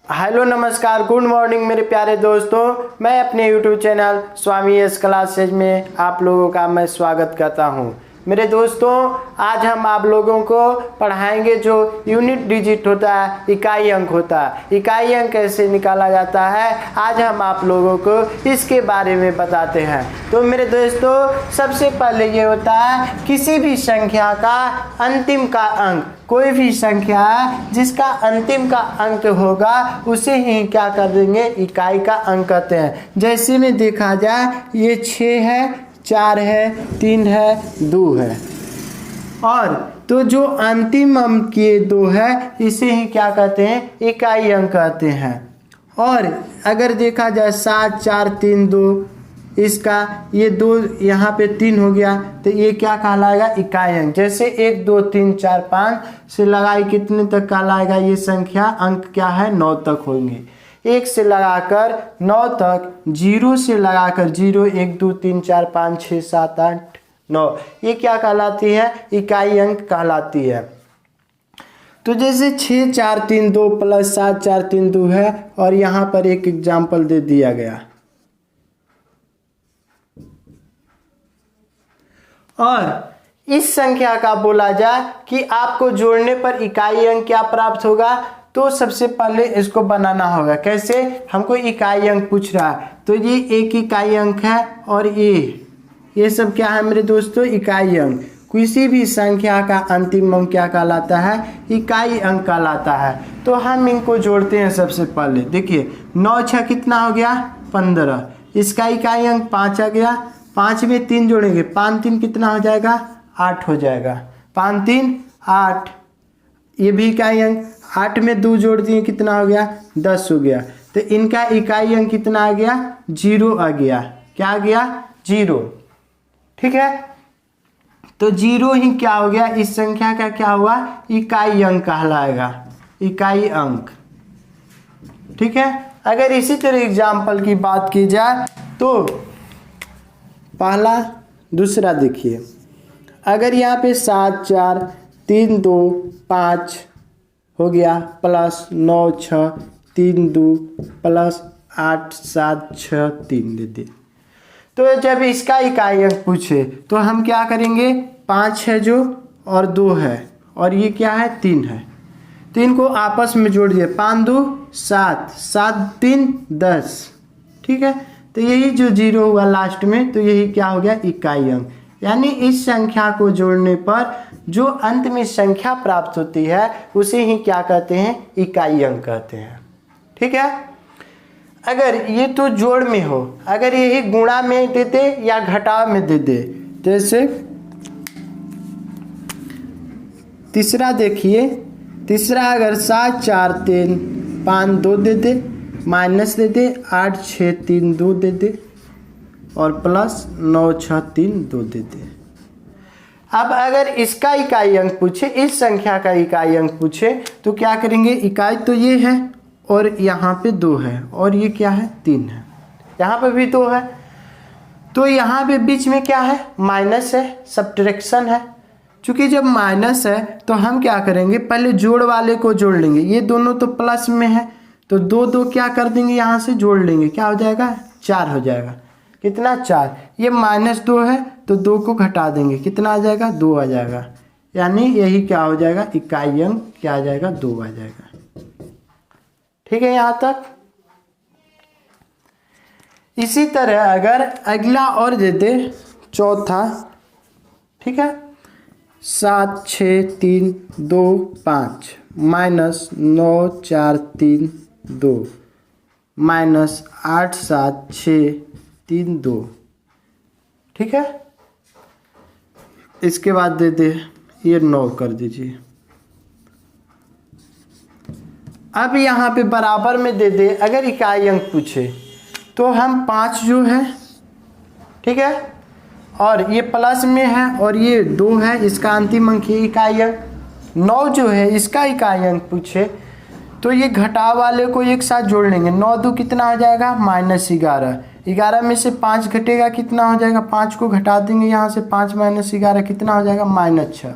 Hello नमस्कार good morning मेरे प्यारे दोस्तों। मैं अपने यूट्यूब चैनल स्वामी एस क्लासेज में आप लोगों का मैं स्वागत करता हूं। मेरे दोस्तों, आज हम आप लोगों को पढ़ाएंगे जो यूनिट डिजिट होता है, इकाई अंक होता है। इकाई अंक कैसे निकाला जाता है, आज हम आप लोगों को इसके बारे में बताते हैं। तो मेरे दोस्तों, सबसे पहले ये होता है किसी भी संख्या का अंतिम का अंक, कोई भी संख्या है जिसका अंतिम का अंक होगा उसे ही क्या कर देंगे, इकाई का अंक कहते हैं। जैसे में देखा जाए ये 6 है, 4 है, 3 है, 2 है, और तो जो अंतिम अंक ये 2 है इसे ही क्या कहते हैं, इकाई अंक कहते हैं। और अगर देखा जाए 7, 4, 3, 2, इसका ये 2 यहाँ पे 3 हो गया तो ये क्या कहलाएगा, इकाई अंक। जैसे 1, 2, 3, 4, 5 से लगाई कितने तक कहलाएगा, ये संख्या अंक क्या है, 9 तक होंगे। 1 से लगाकर 9 तक, 0 से लगाकर 0, 1, 2, 3, 4, 5, 6, 7, 8, 9, ये क्या कहलाती है, इकाई अंक कहलाती है। तो जैसे 6, 4, 3, 2 प्लस 7, 4, 3, 2 है, और यहाँ पर एक एग्जाम्पल दे दिया गया। और इस संख्या का बोला जाए कि आपको जोड़ने पर इकाई अंक क्या प्राप्त होगा, तो सबसे पहले इसको बनाना होगा। कैसे, हमको इकाई अंक पूछ रहा है तो ये एक इकाई अंक है, और ये सब क्या है मेरे दोस्तों, इकाई अंक। किसी भी संख्या का अंतिम अंक क्या कहलाता है, इकाई अंक कहलाता है। तो हम इनको जोड़ते हैं। सबसे पहले देखिए 9 6 कितना हो गया, 15, इसका इकाई अंक 5 आ गया। 5 में 3 जोड़ेंगे, 5 3 कितना हो जाएगा, 8 हो जाएगा। 5 3 8, ये भी इकाई अंक। 8 में 2 जोड़ दिए कितना हो गया, 10 हो गया। तो इनका इकाई अंक कितना आ गया, 0 आ गया। क्या आ गया, 0। ठीक है, तो 0 ही क्या हो गया, इस संख्या का क्या हुआ, इकाई अंक कहलाएगा, इकाई अंक। ठीक है, अगर इसी तरह एग्जाम्पल की बात की जाए तो पहला दूसरा देखिए, अगर यहाँ पे 7 4 3 2 5 हो गया, प्लस 9 6 3 2 प्लस 8 7 6 3 दे दे, तो जब इसका इकाई अंक पूछे तो हम क्या करेंगे, 5 है जो, और 2 है, और ये क्या है, 3 है। तो इनको आपस में जोड़ दिए, 5 2 7, 7 3 10। ठीक है, तो यही जो 0 हुआ लास्ट में, तो यही क्या हो गया, इकाई अंक। यानी इस संख्या को जोड़ने पर जो अंत में संख्या प्राप्त होती है उसे ही क्या कहते हैं, इकाई अंक कहते हैं। ठीक है, अगर ये तो जोड़ में हो, अगर यही गुणा में दे दे या घटाव में दे दे, जैसे तीसरा देखिए, तीसरा अगर 7 4 3 5 2 दे दे, माइनस दे दे 8 6 3 2 दे दे, और प्लस 9 6 3 2 दे दे। अब अगर इसका इकाई अंक पूछे, इस संख्या का इकाई अंक पूछे, तो क्या करेंगे, इकाई तो ये है और यहाँ पे 2 है, और ये क्या है, 3 है, यहाँ पे भी 2 है, तो यहाँ पे बीच में क्या है, माइनस है, सब्ट्रैक्शन है। चूंकि जब माइनस है तो हम क्या करेंगे, पहले जोड़ वाले को जोड़ लेंगे। ये दोनों तो प्लस में है, तो 2 2 क्या कर देंगे, यहाँ से जोड़ लेंगे, क्या हो जाएगा, 4 हो जाएगा। कितना, 4। ये -2 है तो 2 को घटा देंगे, कितना आ जाएगा, 2 आ जाएगा। यानी यही क्या हो जाएगा, इकाई अंक क्या आ जाएगा, 2 आ जाएगा। ठीक है, यहाँ तक। इसी तरह अगर अगला और दे दे, चौथा, ठीक है, 7 6 3 2 5 माइनस 9 4 3 2 माइनस 8 7 6 3 2। ठीक है, इसके बाद दे दे ये 9 कर दीजिए। अब यहाँ पे बराबर में दे दे, अगर इकाई अंक पूछे तो हम 5 जो है, ठीक है, और ये प्लस में है, और ये 2 है, इसका अंतिम अंक ये इकाई अंक। 9 जो है इसका इकाई अंक पूछे तो ये घटाव वाले को एक साथ जोड़ लेंगे। 9 2 कितना हो जाएगा, -11। 11 में से 5 घटेगा, कितना हो जाएगा, 5 को घटा देंगे यहाँ से, 5 - 11 कितना हो जाएगा, -6।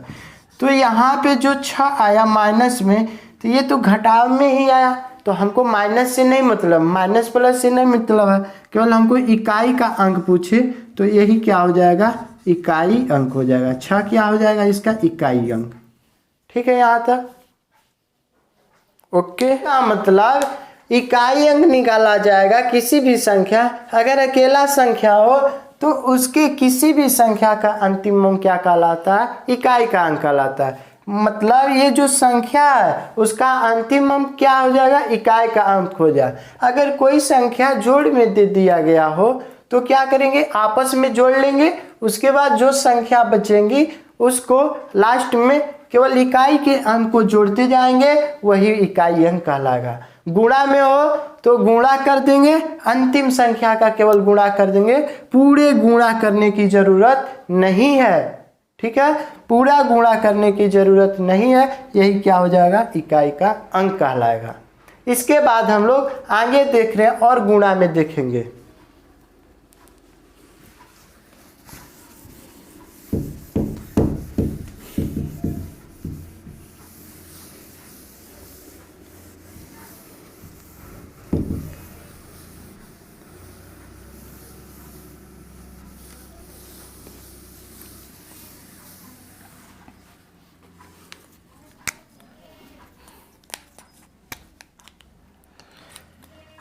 तो यहाँ पे जो 6 आया माइनस में, तो ये तो घटाव में ही आया, तो हमको माइनस से नहीं मतलब, माइनस प्लस से नहीं मतलब है, केवल हमको इकाई का अंक पूछे तो यही क्या हो जाएगा, इकाई अंक हो जाएगा। 6 क्या हो जाएगा इसका, इकाई अंक। ठीक है यहाँ तक ओके। का मतलब इकाई अंक निकाला जाएगा किसी भी संख्या, अगर अकेला संख्या हो तो उसके किसी भी संख्या का अंतिम अंक क्या कहलाता है, इकाई का अंक कहलाता है। मतलब ये जो संख्या है उसका अंतिम अंक क्या हो जाएगा, इकाई का अंक हो जाए। अगर कोई संख्या जोड़ में दे दिया गया हो तो क्या करेंगे, आपस में जोड़ लेंगे, उसके बाद जो संख्या बचेंगी उसको लास्ट में केवल इकाई के अंक को जोड़ते जाएंगे, वही इकाई अंक कहलाएगा। गुणा में हो तो गुणा कर देंगे, अंतिम संख्या का केवल गुणा कर देंगे, पूरे गुणा करने की जरूरत नहीं है। ठीक है, पूरा गुणा करने की जरूरत नहीं है, यही क्या हो जाएगा, इकाई का अंक कहलाएगा। इसके बाद हम लोग आगे देख रहे हैं और गुणा में देखेंगे।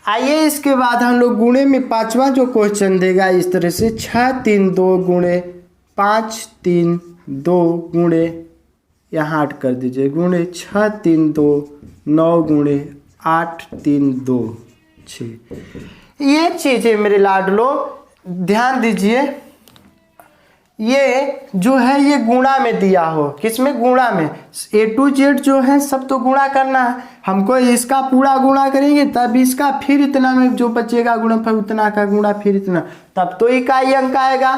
आइए इसके बाद हम लोग गुणे में पांचवा जो क्वेश्चन देगा इस तरह से 6 3 2 गुणे 5 3 2 गुणे, यहाँ 8 कर दीजिए, गुणे 6 3 2 9 गुणे 8 3 2 6। ये चीज़ें मेरे लाडलो ध्यान दीजिए, ये जो है ये गुणा में दिया हो, किसमें, गुणा में। A to Z जो है सब तो गुणा करना है, हमको इसका पूरा गुणा करेंगे तब इसका, फिर इतना में जो बचेगा गुणनफल उतना का गुणा, फिर इतना, तब तो इकाई अंक आएगा।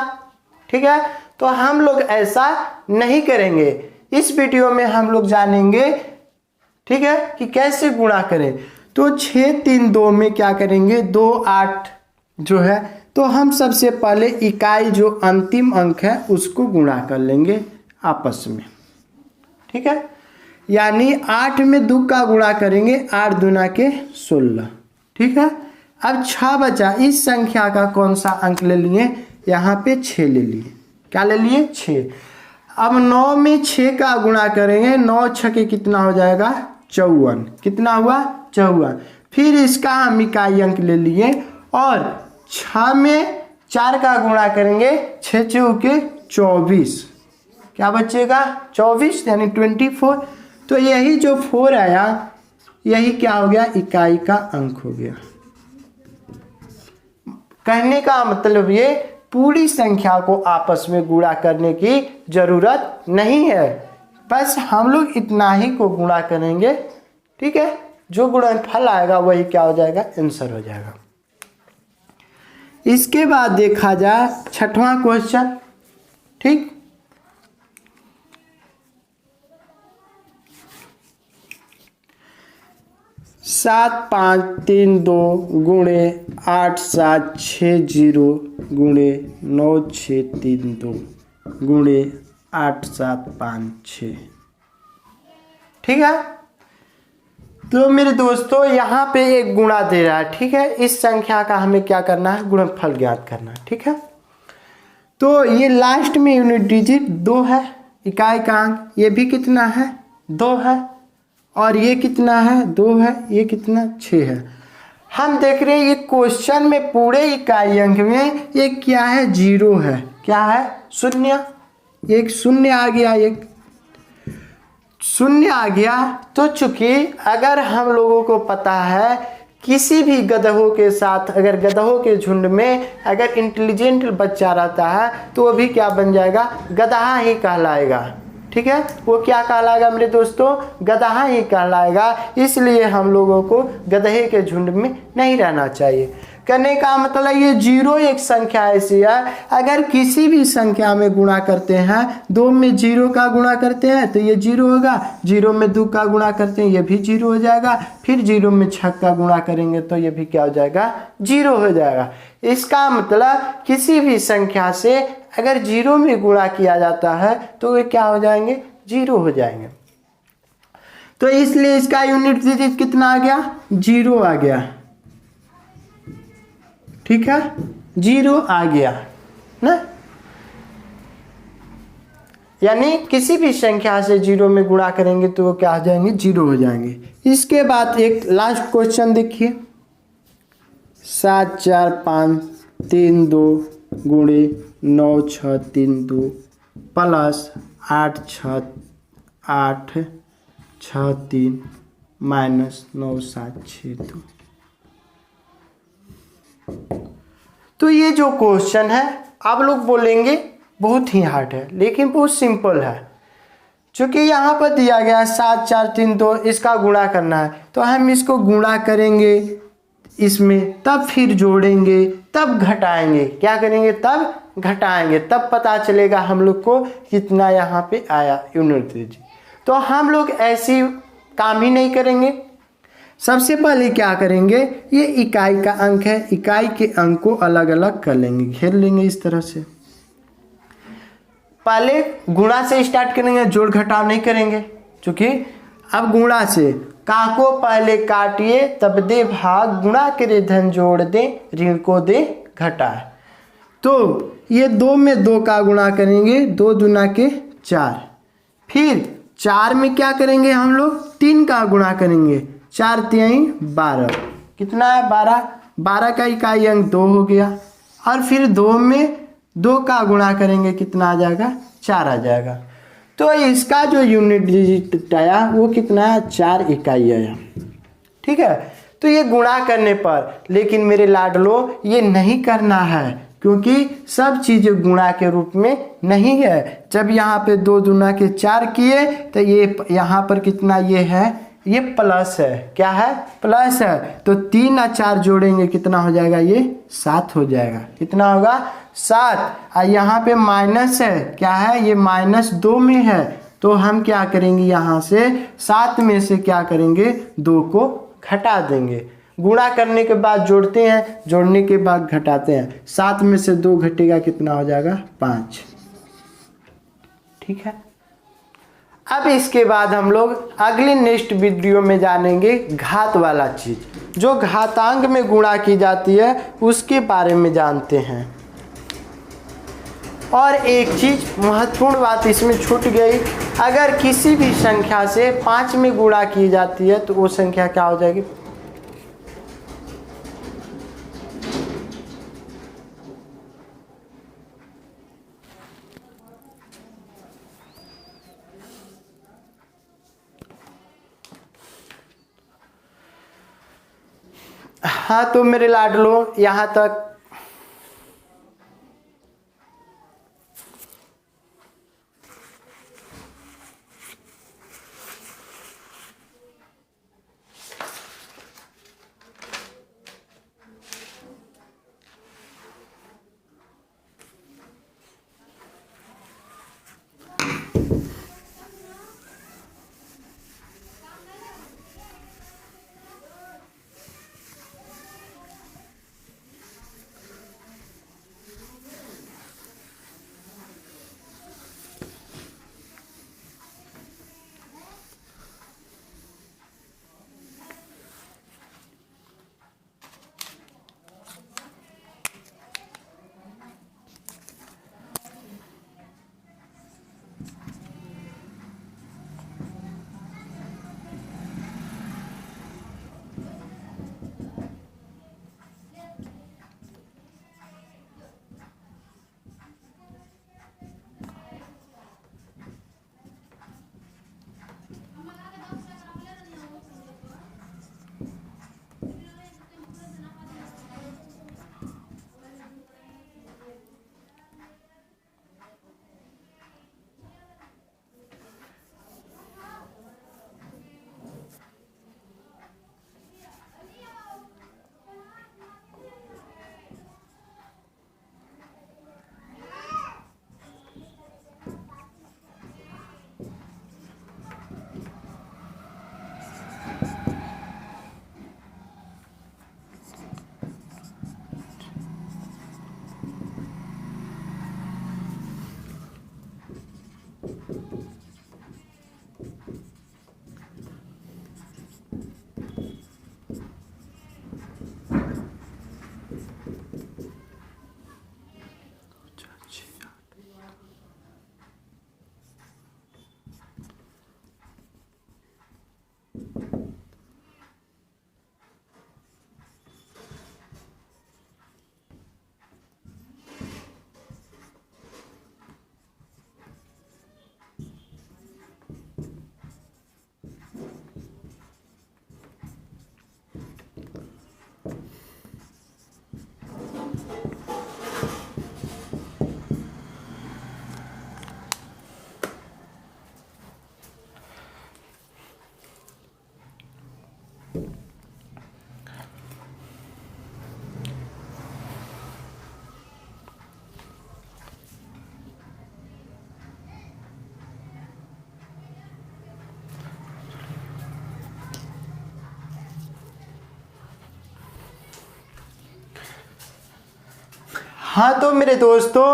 ठीक है, तो हम लोग ऐसा नहीं करेंगे, इस वीडियो में हम लोग जानेंगे, ठीक है, कि कैसे गुणा करें। तो 6 3 2 में क्या करेंगे, 2 8 जो है, तो हम सबसे पहले इकाई जो अंतिम अंक है उसको गुणा कर लेंगे आपस में। ठीक है, यानी 8 में 2 का गुणा करेंगे, 8 दूना के 16। ठीक है, अब 6 बचा, इस संख्या का कौन सा अंक ले लिए, यहाँ पे 6 ले लिए, क्या ले लिए, 6। अब 9 में 6 का गुणा करेंगे, 9 6 के कितना हो जाएगा, 54। कितना हुआ, 54। फिर इसका हम इकाई अंक ले लिए, और 6 में 4 का गुणा करेंगे, 6 चौके 24, क्या बचेगा, 24 यानी 24। तो यही जो 4 आया यही क्या हो गया, इकाई का अंक हो गया। कहने का मतलब ये पूरी संख्या को आपस में गुणा करने की जरूरत नहीं है, बस हम लोग इतना ही को गुणा करेंगे। ठीक है, जो गुणनफल आएगा वही क्या हो जाएगा, आंसर हो जाएगा। इसके बाद देखा जाए 6वां क्वेश्चन। ठीक, सात 5 3 2 गुणे 8 7 6 0 गुणे 9 6 3 2 गुणे 8 7 5 6। ठीक है, तो मेरे दोस्तों यहाँ पे एक गुणा दे रहा है। ठीक है, इस संख्या का हमें क्या करना है, गुणनफल ज्ञात करना है। ठीक है, तो ये लास्ट में यूनिट डिजिट 2 है, इकाई का अंक, ये भी कितना है, 2 है, और ये कितना है, 2 है, ये कितना, 6 है। हम देख रहे हैं ये क्वेश्चन में पूरे इकाई अंक में ये क्या है, 0 है, क्या है, शून्य। एक शून्य आ गया, एक शून्य आ गया। तो चूंकि अगर हम लोगों को पता है किसी भी गधों के साथ, अगर गधों के झुंड में अगर इंटेलिजेंट बच्चा रहता है तो वो भी क्या बन जाएगा, गधा ही कहलाएगा। ठीक है, वो क्या कहलाएगा मेरे दोस्तों, गधा ही कहलाएगा। इसलिए हम लोगों को गधे के झुंड में नहीं रहना चाहिए। करने का मतलब ये 0 एक संख्या ऐसी है, अगर किसी भी संख्या में गुणा करते हैं, 2 में 0 का गुणा करते हैं तो ये 0 होगा, 0 में 2 का गुणा करते हैं ये भी 0 हो जाएगा, फिर 0 में 6 का गुणा करेंगे तो ये भी क्या हो जाएगा, 0 हो जाएगा। इसका मतलब किसी भी संख्या से अगर 0 में गुणा किया जाता है तो वे क्या हो जाएंगे, 0 हो जाएंगे। तो इसलिए इसका यूनिट डिजिट कितना आ गया, 0 आ गया। ठीक है, 0 आ गया ना, यानी किसी भी संख्या से 0 में गुणा करेंगे तो वो क्या हो जाएंगे, 0 हो जाएंगे। इसके बाद एक लास्ट क्वेश्चन देखिए, 7 4 5 3 2 गुणे 9 6 3 2 प्लस 8 6 8 6 3 माइनस 9 7 6 2। तो ये जो क्वेश्चन है आप लोग बोलेंगे बहुत ही हार्ड है, लेकिन बहुत सिंपल है। चूंकि यहाँ पर दिया गया है 7 4 3 2, इसका गुणा करना है, तो हम इसको गुणा करेंगे इसमें, तब फिर जोड़ेंगे, तब घटाएंगे। क्या करेंगे, तब घटाएंगे, तब पता चलेगा हम लोग को कितना यहाँ पे आया यूनिट डिजिट। तो हम लोग ऐसी काम ही नहीं करेंगे। सबसे पहले क्या करेंगे, ये इकाई का अंक है, इकाई के अंक को अलग अलग कर लेंगे, घेर लेंगे इस तरह से। पहले गुणा से स्टार्ट करेंगे, जोड़ घटाव नहीं करेंगे, क्योंकि अब गुणा से का को पहले काटिए तब दे भाग, गुणा करे धन जोड़ दे, ऋण को दे घटा। तो ये 2 में 2 का गुणा करेंगे, 2 दूना के 4। फिर 4 में क्या करेंगे हम लोग, 3 का गुणा करेंगे, 4 3 12, कितना है 12, 12 का इकाई अंक 2 हो गया। और फिर 2 में 2 का गुणा करेंगे, कितना आ जाएगा, 4 आ जाएगा। तो इसका जो यूनिट डिजिट आया वो कितना है, 4 इकाई आया। ठीक है, तो ये गुणा करने पर, लेकिन मेरे लाडलो ये नहीं करना है, क्योंकि सब चीज़ें गुणा के रूप में नहीं है। जब यहाँ पे 2 दूना के 4 किए तो ये यहाँ पर कितना ये है, ये प्लस है, क्या है, प्लस है। तो 3 और 4 जोड़ेंगे, कितना हो जाएगा, ये 7 हो जाएगा। कितना होगा, 7। और यहाँ पे माइनस है, क्या है, ये -2 में है। तो हम क्या करेंगे, यहाँ से 7 में से क्या करेंगे, 2 को घटा देंगे। गुणा करने के बाद जोड़ते हैं, जोड़ने के बाद घटाते हैं। 7 में से 2 घटेगा, कितना हो जाएगा, 5। ठीक है, अब इसके बाद हम लोग अगले नेक्स्ट वीडियो में जानेंगे घात वाला चीज, जो घातांक में गुणा की जाती है उसके बारे में जानते हैं। और एक चीज महत्वपूर्ण बात इसमें छूट गई, अगर किसी भी संख्या से 5 में गुणा की जाती है तो वो संख्या क्या हो जाएगी, हाँ। तो मेरे लाडलो यहाँ तक हाँ तो मेरे दोस्तों,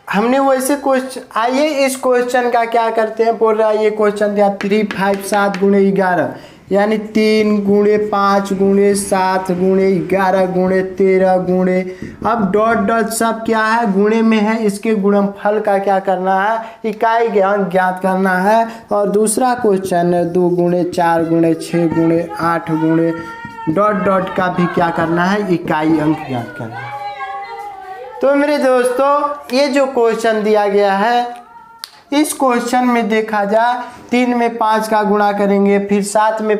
हमने वैसे क्वेश्चन, आइए इस क्वेश्चन का क्या करते हैं। बोल रहा है ये क्वेश्चन दिया 3, 5, 7 गुणे 11, यानी 3 गुणे 5 गुणे 7 गुणे 11 गुणे 13 गुणे, अब डॉट डॉट सब क्या है, गुणे में है, इसके गुणनफल का क्या करना है, इकाई अंक ज्ञात करना है। और दूसरा क्वेश्चन है 2 गुणे 4 गुणे 6 गुणे 8 गुणे डॉट डॉट का भी क्या करना है, इकाई अंक ज्ञात करना है। तो मेरे दोस्तों ये जो क्वेश्चन दिया गया है, इस क्वेश्चन में देखा जाए 3 में 5 का गुणा करेंगे, फिर 7 में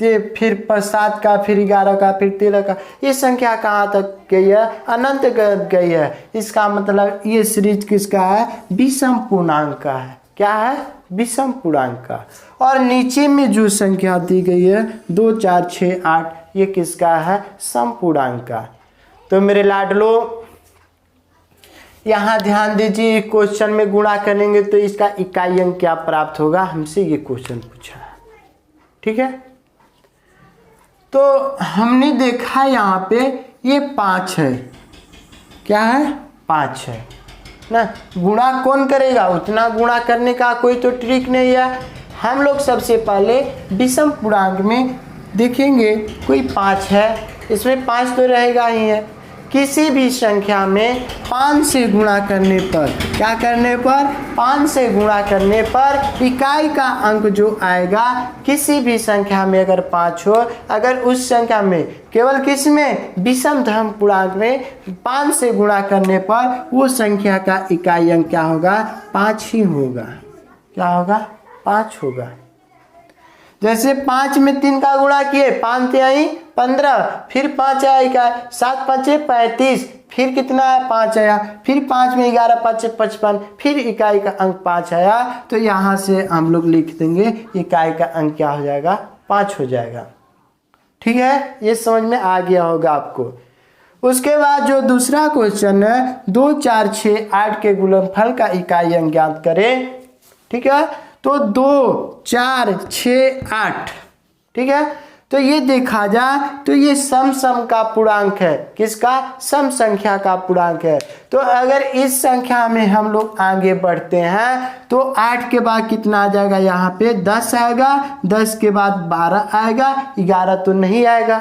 फिर 7 का, फिर 11 का, फिर 13 का, ये संख्या कहाँ तक गई है, अनंत गई है। इसका मतलब ये सीरीज किसका है, विषम पूर्णांक का है। क्या है, विषम पूर्णांक का। और नीचे में जो संख्या दी गई है 2, 4, 6, 8, ये किसका है, सम पूर्णांक का। तो मेरे लाडलो यहाँ ध्यान दीजिए, क्वेश्चन में गुणा करेंगे तो इसका इकाई अंक क्या प्राप्त होगा, हमसे ये क्वेश्चन पूछा है। ठीक है, तो हमने देखा यहाँ पे ये 5 है, क्या है, 5 है ना। गुणा कौन करेगा, उतना गुणा करने का कोई तो ट्रिक नहीं है। हम लोग सबसे पहले विषम पूर्णांक में देखेंगे, कोई 5 है, इसमें 5 तो रहेगा ही है। किसी भी संख्या में 5 से गुणा करने पर, क्या करने पर, 5 से गुणा करने पर इकाई का अंक जो आएगा, किसी भी संख्या में अगर 5 हो, अगर उस संख्या में केवल किस में, विषम धर्म पूर्णांक में 5 से गुणा करने पर वो संख्या का इकाई अंक क्या होगा, 5 ही होगा। क्या होगा, 5 होगा। जैसे 5 में 3 का गुणा किए, 5 तिहाई 15, फिर 5 आया इकाई, 7 5 35, फिर कितना है, 5 आया, फिर 5 में 11 5 55, फिर इकाई का अंक 5 आया। तो यहाँ से हम लोग लिख देंगे इकाई का अंक क्या हो जाएगा, 5 हो जाएगा। ठीक है, ये समझ में आ गया होगा आपको। उसके बाद जो दूसरा क्वेश्चन है 2, 4, 6, 8 के गुणनफल का इकाई अंक ज्ञात करें। ठीक है, तो 2, 4, 6, 8, ठीक है। तो ये देखा जाए तो ये सम का पूर्णांक है, किसका, सम संख्या का पूर्णांक है। तो अगर इस संख्या में हम लोग आगे बढ़ते हैं तो 8 के बाद कितना आ जाएगा, यहाँ पे 10 आएगा, 10 के बाद 12 आएगा, 11 तो नहीं आएगा।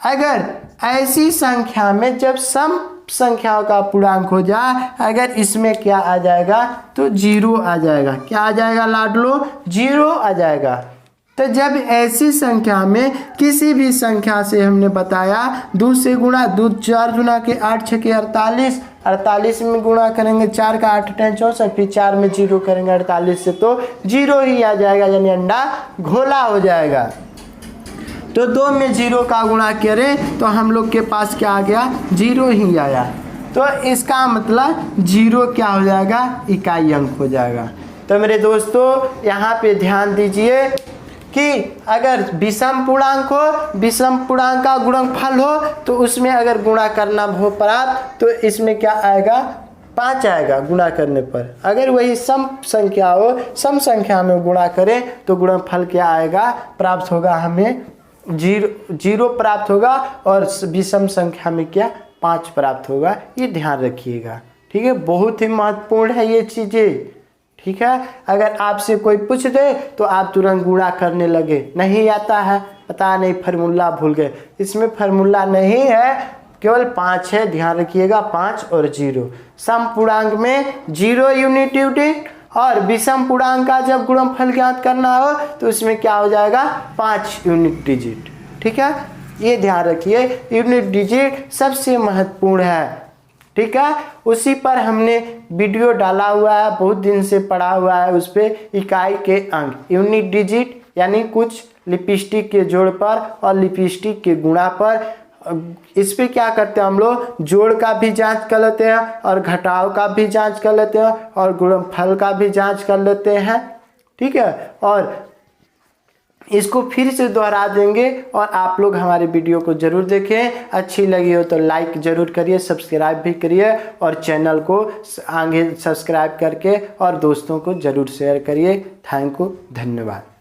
अगर ऐसी संख्या में जब सम संख्याओं का पूर्णांक हो जाए, अगर इसमें क्या आ जाएगा, तो 0 आ जाएगा। क्या आ जाएगा लाडलो, 0 आ जाएगा। तो जब ऐसी संख्या में किसी भी संख्या से हमने बताया 2 से गुणा, 2 4 गुना के 8 6 के 48, 48 में गुणा करेंगे 4 का 8 10 64, फिर 4 में 0 करेंगे 48 से, तो 0 ही आ जाएगा, यानी अंडा घोला हो जाएगा। तो 2 में 0 का गुणा करें तो हम लोग के पास क्या आ गया, 0 ही आया। तो इसका मतलब 0 क्या हो जाएगा, इकाई अंक हो जाएगा। तो मेरे दोस्तों यहाँ पे ध्यान दीजिए कि अगर विषम पूर्णांक हो, विषम पूर्णांक का गुणनफल हो, तो उसमें अगर गुणा करना हो प्राप्त, तो इसमें क्या आएगा, 5 आएगा गुणा करने पर। अगर वही सम संख्या हो, सम संख्या में गुणा करें तो गुणनफल क्या आएगा, प्राप्त होगा, हमें 0 प्राप्त होगा, और विषम संख्या में क्या, 5 प्राप्त होगा। ये ध्यान रखिएगा। ठीक है, बहुत ही महत्वपूर्ण है ये चीज़ें। ठीक है, अगर आपसे कोई पूछ दे तो आप तुरंत गुणा करने लगे, नहीं आता है, पता नहीं फार्मूला भूल गए। इसमें फार्मूला नहीं है, केवल 5 है, ध्यान रखिएगा, 5 और 0। सम पूर्णांक में 0 यूनिट यूनिट, और विषम पूर्णांक का जब गुणनफल ज्ञात करना हो तो उसमें क्या हो जाएगा, 5 यूनिट डिजिट। ठीक है, ये ध्यान रखिए, यूनिट डिजिट सबसे महत्वपूर्ण है। ठीक है, उसी पर हमने वीडियो डाला हुआ है, बहुत दिन से पढ़ा हुआ है, उस पर इकाई के अंक, यूनिट डिजिट यानी कुछ लिपस्टिक के जोड़ पर और लिपस्टिक के गुणा पर। इस पे क्या करते हैं हम लोग, जोड़ का भी जांच कर लेते हैं, और घटाव का भी जांच कर लेते हैं, और गुणनफल का भी जांच कर लेते हैं। ठीक है, और इसको फिर से दोहरा देंगे, और आप लोग हमारे वीडियो को जरूर देखें। अच्छी लगी हो तो लाइक जरूर करिए, सब्सक्राइब भी करिए, और चैनल को आगे सब्सक्राइब करके और दोस्तों को जरूर शेयर करिए। थैंक यू, धन्यवाद।